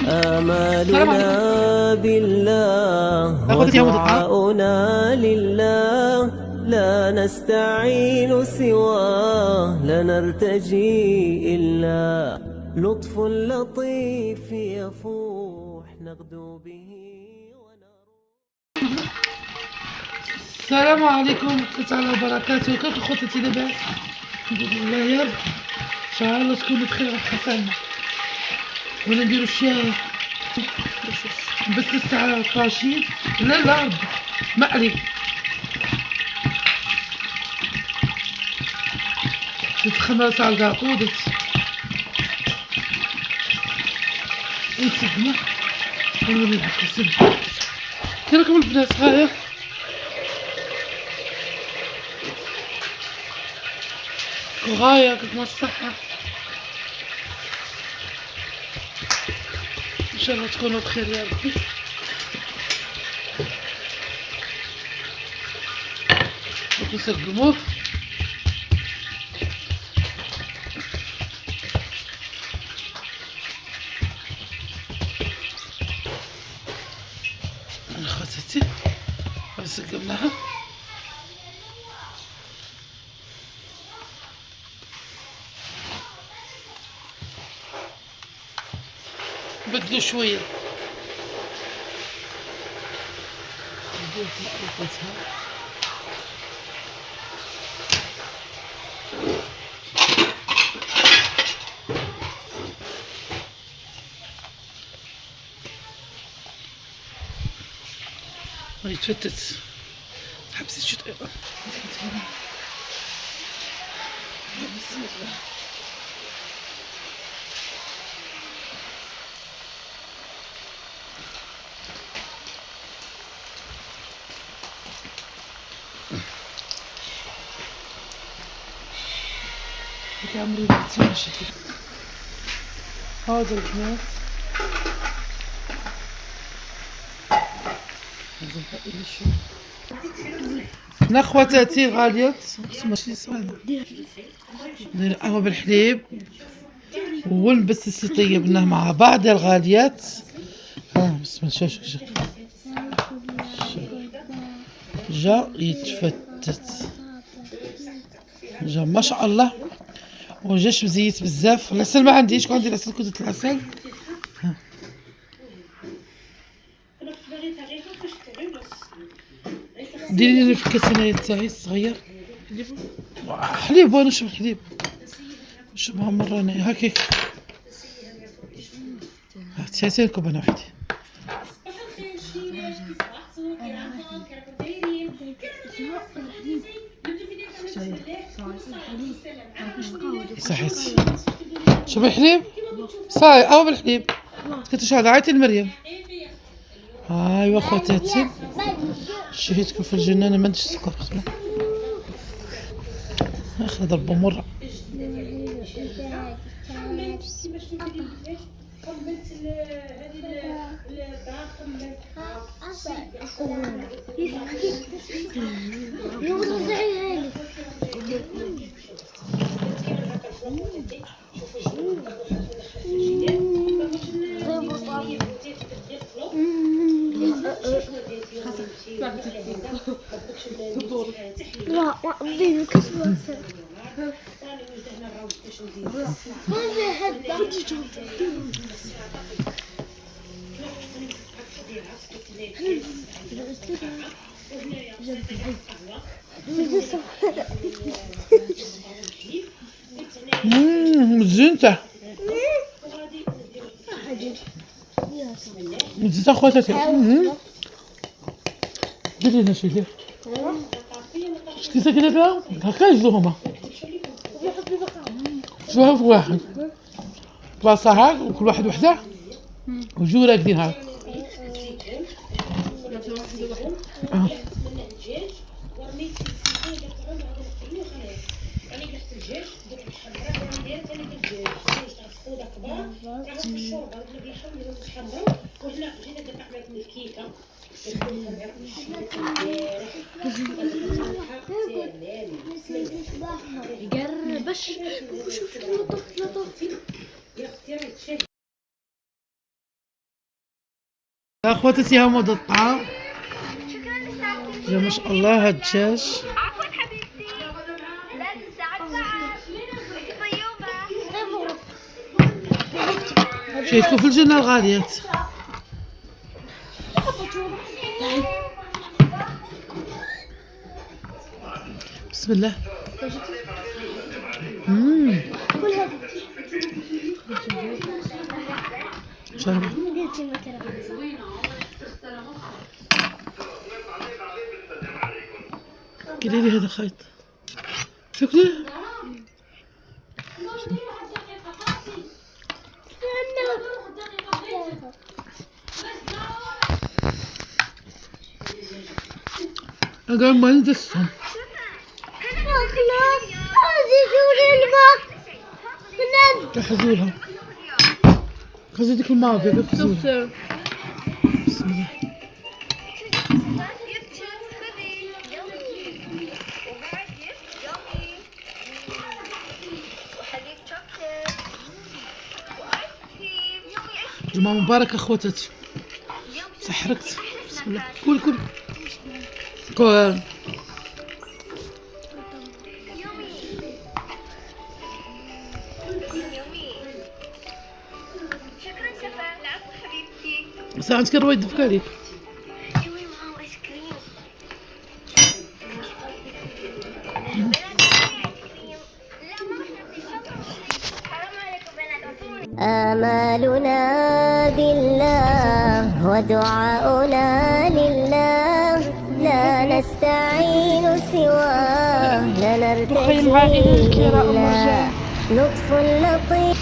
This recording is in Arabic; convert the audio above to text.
آمالنا بالله ودعاؤنا لله، لا نستعين سواه، لا نرتجي إلا لطف لطيف يفوح نغدو به ونروح. السلام عليكم ورحمة الله وبركاته. كيف خوتاتي لاباس؟ الحمد لله يا رب. ان شاء الله تكونوا بخير وحسنا. ولا نديرو الشاي بس الساعة طاشين لا مقلي. تتخمس على القاطودة ونسقنا ونولي نسد. كي راكم البنات؟ هايا غاية كيف الصحة، ان شاء الله تكونوا بخير يا ربي. نسقموه خواتاتي نسقمناها. بدلو شوية ما يتفتت. حبسي شو بسم الله. عمري ما شكل هذا البنات. هنا خواتاتي الغاليات ماشي صعيبة. ندير قهوة بالحليب والمبسس اللي طيبناه مع بعض يا الغاليات. بسم الله. شوف جا يتفتت، جا ما شاء الله، وجاش مزيت بزاف. العسل ما عنديش، كون عندي العسل كنت العسل. ديري لي في الكاسينايه تاعي الصغير حليب، وانا نشرب الحليب نشربها مره انا هكاك. هاتي كوب انا وحدي. صحيتي شربي الحليب صاي او بالحليب. كنت شحال عيطي لمريم. ايوا خواتاتي شهيتكم في الجنة. انا ما عنديش السكر اخي ضربه مره. لا وديني كسبة ما في حد مزينته مزينته خواتاتي. ديري لنا شي دير شتي ساكنه بها هكا يجلو هما شوفها في واحد بلاصه هاك، وكل واحد وحده وجو راكدين هاك. وهنا جينا دفعنا الكيكه يقربش شوف لطف يا اخواتي ها هو ده الطعام. يا ما شاء الله هالدجاج. عفوا حبيبتي، لا تنسى طيوبة. شايفكم في الجنة الغاليات. بسم الله. شربة. قولي لي هذا خيط تاكليه؟ أنا ما ندسهم. تحزولها خزيتك الماضي بخزولها. بسم الله. جمعة مباركة اخواتاتي. سحركت. بسم الله. كل كل كل. شكرا شفا. العفو حبيبتي. بس عندك الرويد دفك عليك. يومي معه ايس كريم. لا ما بدي حرام عليكم بنات. آمالنا بالله ودعاؤنا لله لا نستعين سواه لا نرتجي إلا لطف لطيف.